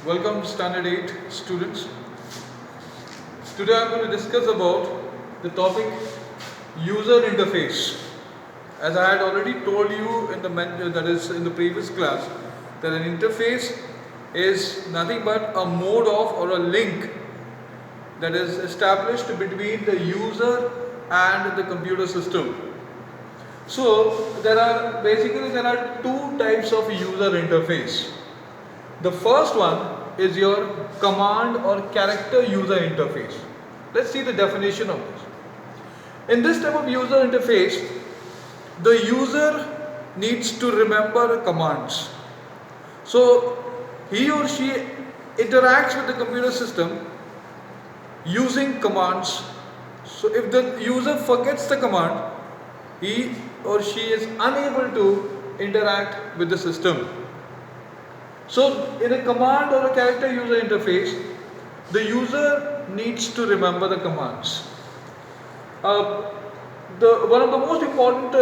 Welcome Standard 8 students. Today I am going to discuss about the topic user interface. As I had already told you in the previous class, that an interface is nothing but a mode of or a link that is established between the user and the computer system. So there are two types of user interface. The first one is your command or character user interface. Let's see the definition of this. In this type of user interface, the user needs to remember commands. So he or she interacts with the computer system using commands. So if the user forgets the command, he or she is unable to interact with the system. So in a command or a character user interface, the user needs to remember the commands. One of the most important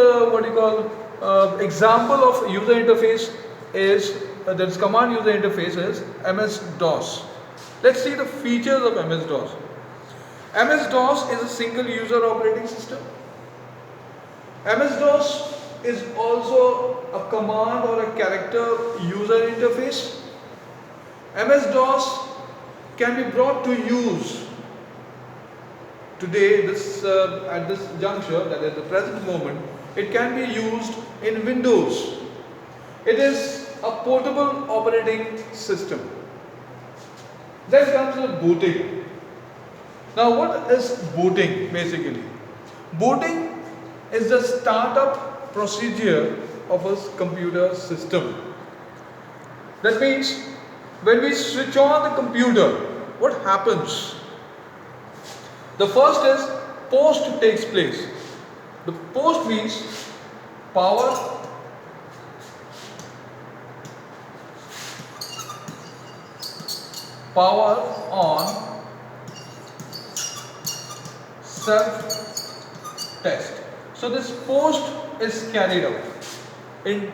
example of user interface is this command user interface is MS-DOS. Let's see the features of MS-DOS. MS-DOS is a single user operating system. MS-DOS is also a command or a character user interface. MS-DOS can be brought to use today, at this juncture, that is the present moment. It can be used in Windows. It is a portable operating system. Then comes the booting. Now what is booting basically? Booting is the startup procedure of a computer system. That means when we switch on the computer, what happens? The first is post takes place. The post means power on, self test. So this post is carried out when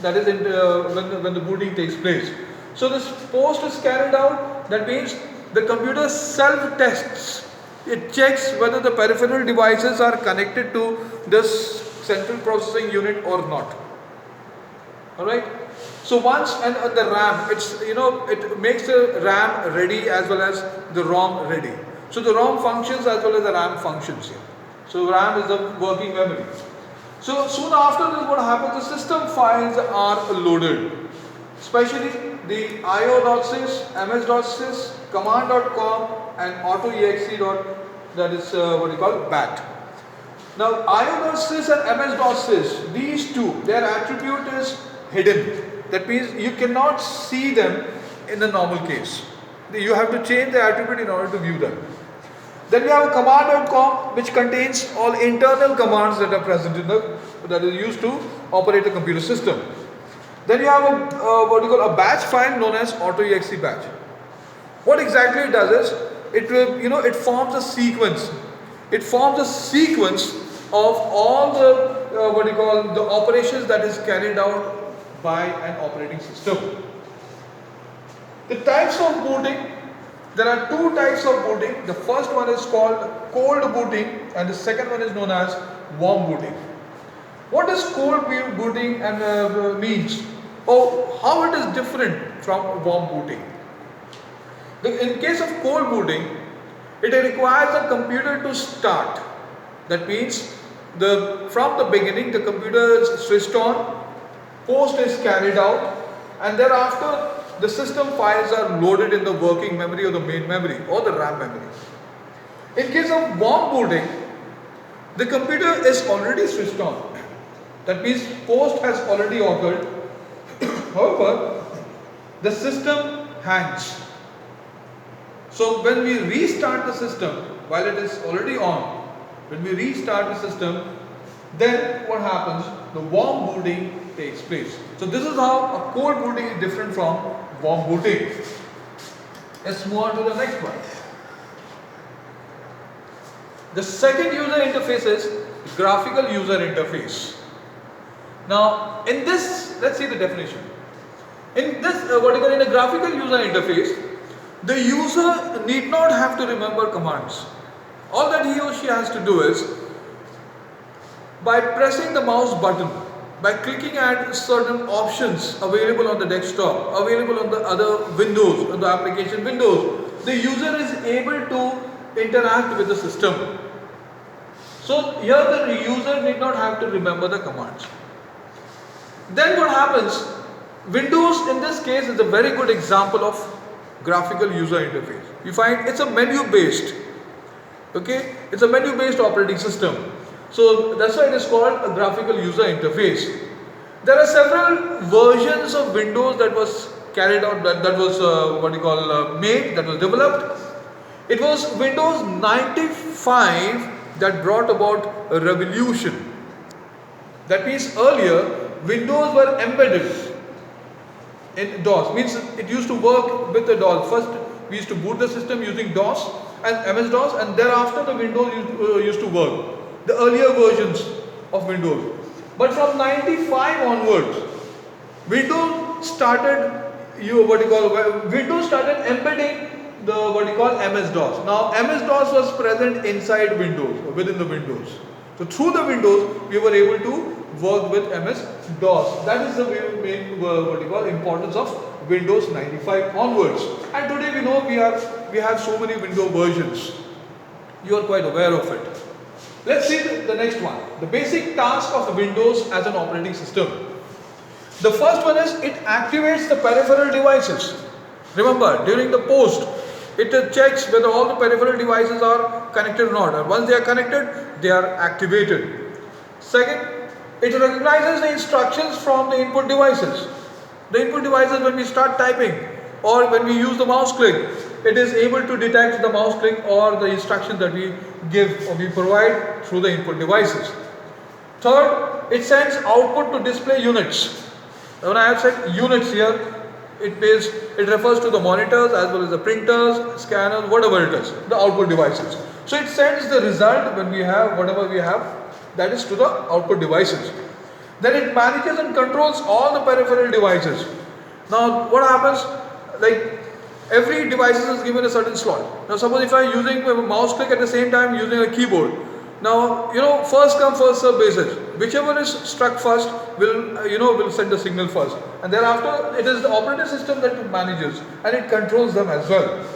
the booting takes place. So this post is carried out. That means the computer self tests. It checks whether the peripheral devices are connected to this central processing unit or not. All right. So once and the RAM, it makes the RAM ready as well as the ROM ready. So the ROM functions as well as the RAM functions here. So RAM is the working memory. So soon after this, what happens? The system files are loaded, especially the IO.sys, MS.sys, command.com, and auto.exe. BAT. Now IO.sys and MS.sys, these two, their attribute is hidden. That means you cannot see them in the normal case. You have to change the attribute in order to view them. Then we have a command.com, which contains all internal commands that are present that are used to operate the computer system. Then you have a batch file known as auto.exe batch. What exactly it does is it forms a sequence. It forms a sequence of all the operations that is carried out by an operating system. The types of booting. There are two types of booting. The first one is called cold booting and the second one is known as warm booting. What does cold booting means? How it is different from warm booting? In case of cold booting, it requires the computer to start. That means from the beginning the computer is switched on, post is carried out, and thereafter the system files are loaded in the working memory or the main memory or the RAM memory. In case of warm booting, the computer is already switched on. That means post has already occurred. However, the system hangs. So when we restart the system while it is already on, when we restart the system, then what happens? The warm booting takes place. So this is how a cold booting is different from warm booting. Let's move on to the next one. The second user interface is graphical user interface. Now in this, let's see the definition. In this, what you call in a graphical user interface, the user need not have to remember commands. All that he or she has to do is, by pressing the mouse button, by clicking at certain options available on the desktop, available on the other windows, on the application windows, the user is able to interact with the system. So here the user need not have to remember the commands. Then what happens? Windows in this case is a very good example of graphical user interface. You find it's a menu based. Okay, it's a menu based operating system. So that's why it is called a graphical user interface. There are several versions of Windows that was carried out, that was made, that was developed. It was Windows 95 that brought about a revolution. That means earlier Windows were embedded in DOS, means it used to work with the DOS. First we used to boot the system using DOS and MS-DOS, and thereafter the Windows used to work, the earlier versions of Windows. But from 95 onwards, Windows started embedding the MS-DOS. Now MS-DOS was present inside Windows, within the Windows. So through the Windows, we were able to work with MS-DOS. That is the main importance of Windows 95 onwards. And today we know we have so many Windows versions. You are quite aware of it. Let's see the next one. The basic task of Windows as an operating system. The first one is it activates the peripheral devices. Remember, during the post, it checks whether all the peripheral devices are connected or not. And once they are connected, they are activated. Second, it recognizes the instructions from the input devices. The input devices, when we start typing or when we use the mouse click, it is able to detect the mouse click or the instructions that we give or we provide through the input devices. Third, it sends output to display units. When I have said units here, it refers to the monitors as well as the printers, scanners, whatever it is, the output devices. So it sends the result when we have whatever we have, that is to the output devices. Then it manages and controls all the peripheral devices. Now what happens, like every device is given a certain slot. Now suppose if I am using a mouse click at the same time using a keyboard. Now first come first serve basis. Whichever is struck first will send the signal first, and thereafter it is the operating system that manages and it controls them as well.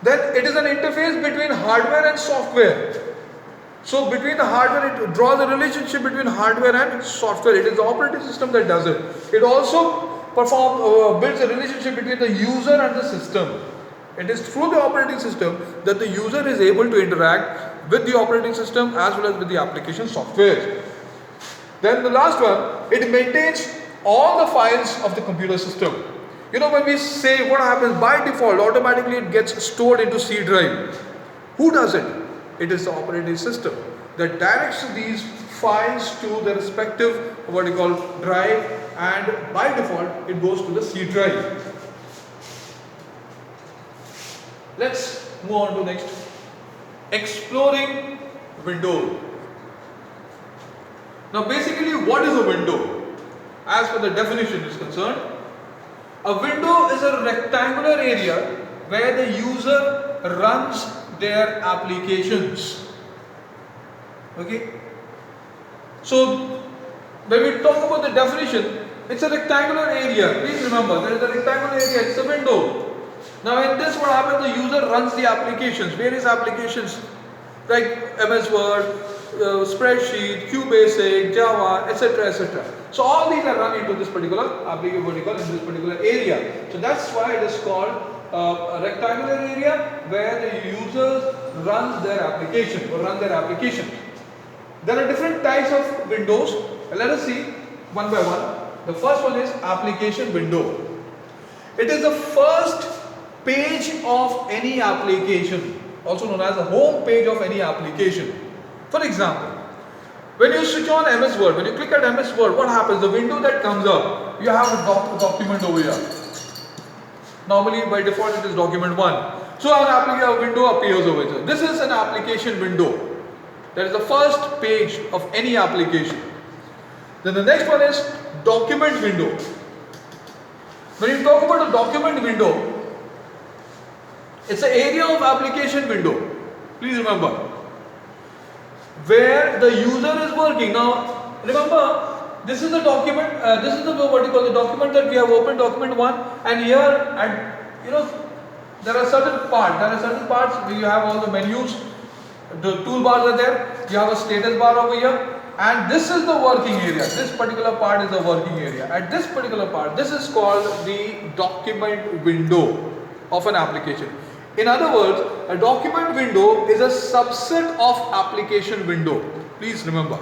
Then it is an interface between hardware and software. So between the hardware, it draws a relationship between hardware and software. It is the operating system that does it. It also builds a relationship between the user and the system. It is through the operating system that the user is able to interact with the operating system as well as with the application software. Then the last one, it maintains all the files of the computer system. When we say what happens by default, automatically it gets stored into C drive. Who does it? It is the operating system that directs these files to the respective drive, and by default it goes to the C drive. Let's move on to next. Exploring window. Now basically what is a window? As per the definition is concerned, a window is a rectangular area where the user runs their applications. Okay. So when we talk about the definition, it's a rectangular area. Please remember, there is a rectangular area, it's a window. Now in this what happens, the user runs the applications, various applications like MS Word, spreadsheet, QBasic, Java, etc. etc. So all these are run into this particular application in this particular area. So that's why it is called a rectangular area where the users runs their application or run their application. There are different types of windows. Let us see one by one. The first one is application window. It is the first page of any application, also known as the home page of any application. For example, when you switch on MS Word, when you click at MS Word, what happens? The window that comes up, you have a document over here. Normally by default it is document 1. So a window appears over here. This is an application window. That is the first page of any application. Then the next one is document window. When you talk about a document window, it's an area of application window. Please remember, where the user is working. Now, remember, this is the document. This is the what you call the document that we have opened, document 1, and here, and there are certain parts. There are certain parts where you have all the menus, the toolbars are there. You have a status bar over here, and this is the working area. This particular part is the working area. At this particular part, this is called the document window of an application. In other words, a document window is a subset of application window. Please remember,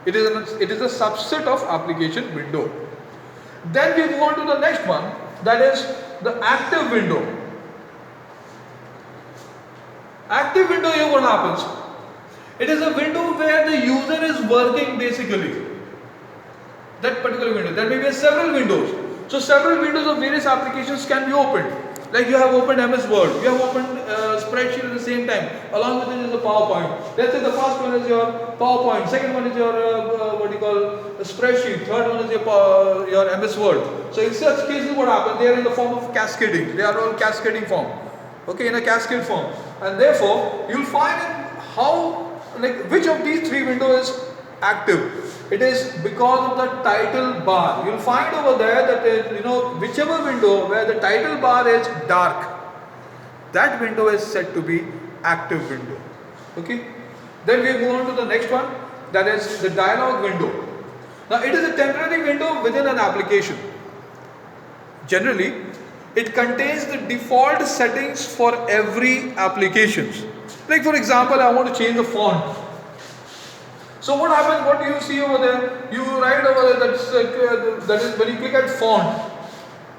it is a subset of application window. Then we move on to the next one, that is the active window. Active window, here what happens? It is a window where the user is working basically. That particular window. There may be several windows. So several windows of various applications can be opened. Like you have opened MS Word, you have opened spreadsheet at the same time. Along with it is the PowerPoint. Let's say the first one is your PowerPoint, second one is your spreadsheet, third one is your MS Word. So in such cases, what happens? They are in the form of cascading. They are all cascading form. Okay, in a cascade form, and therefore you'll find how, which of these three windows is active. It is because of the title bar. You'll find over there that whichever window where the title bar is dark, that window is said to be active window. Okay. Then we move on to the next one, that is the dialog window. Now it is a temporary window within an application. Generally, it contains the default settings for every application. Like for example, I want to change the font. So what happens? What do you see over there? You write over there that is when you click at font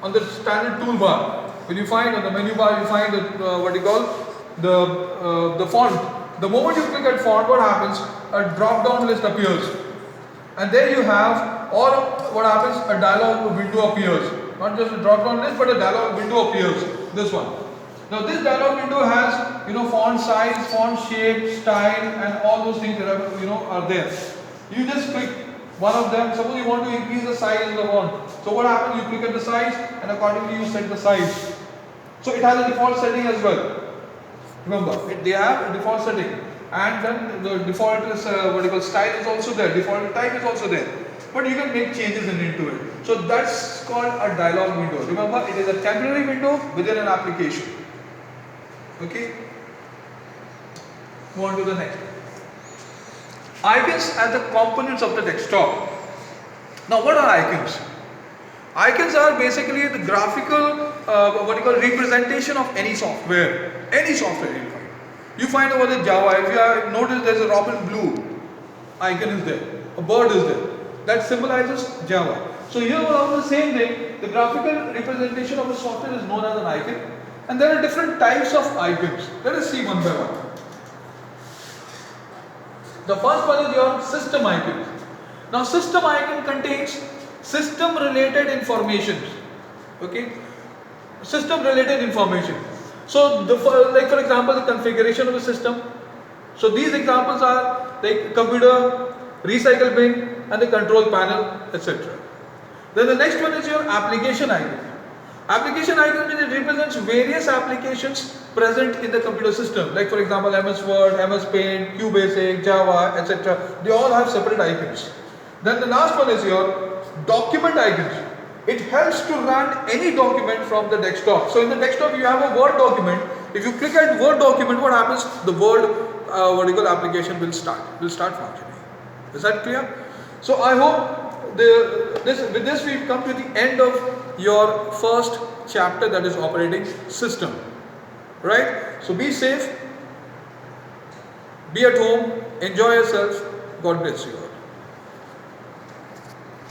on the standard toolbar. When you find on the menu bar, you find the font. The moment you click at font, what happens? A drop-down list appears, and there you have, or what happens? A dialog window appears. Not just a drop-down list, but a dialog window appears. This one. Now this dialog window has font size, font shape, style, and all those things that are there. You just click one of them. Suppose you want to increase the size of the font. So what happens? You click at the size, and accordingly you set the size. So it has a default setting as well. Remember, they have a default setting, and then the default is style is also there. Default type is also there. But you can make changes into it. So that's called a dialog window. Remember, it is a temporary window within an application. Okay. Move on to the next. Icons are the components of the desktop. Now, what are icons? Icons are basically the graphical, representation of any software. Any software you find. You find over the Java. If you have noticed, there's a Robin Blue icon is there. A bird is there. That symbolizes Java. So here we have the same thing. The graphical representation of a software is known as an icon, and there are different types of icons. Let us see one by one. The first one is your system icon. Now system icon contains system related information. Okay, system related information. So for example, the configuration of the system. So these examples are like computer, recycle bin, and the control panel, etc. Then the next one is your application icon. Application icon means it represents various applications present in the computer system. Like for example, MS Word, MS Paint, QBasic, Java, etc. They all have separate icons. Then the last one is your document icons. It helps to run any document from the desktop. So in the desktop you have a Word document. If you click at Word document, what happens? The Word application will start functioning. Is that clear? So I hope with this we've come to the end of your first chapter, that is operating system. Right? So be safe, be at home, enjoy yourself. God bless you.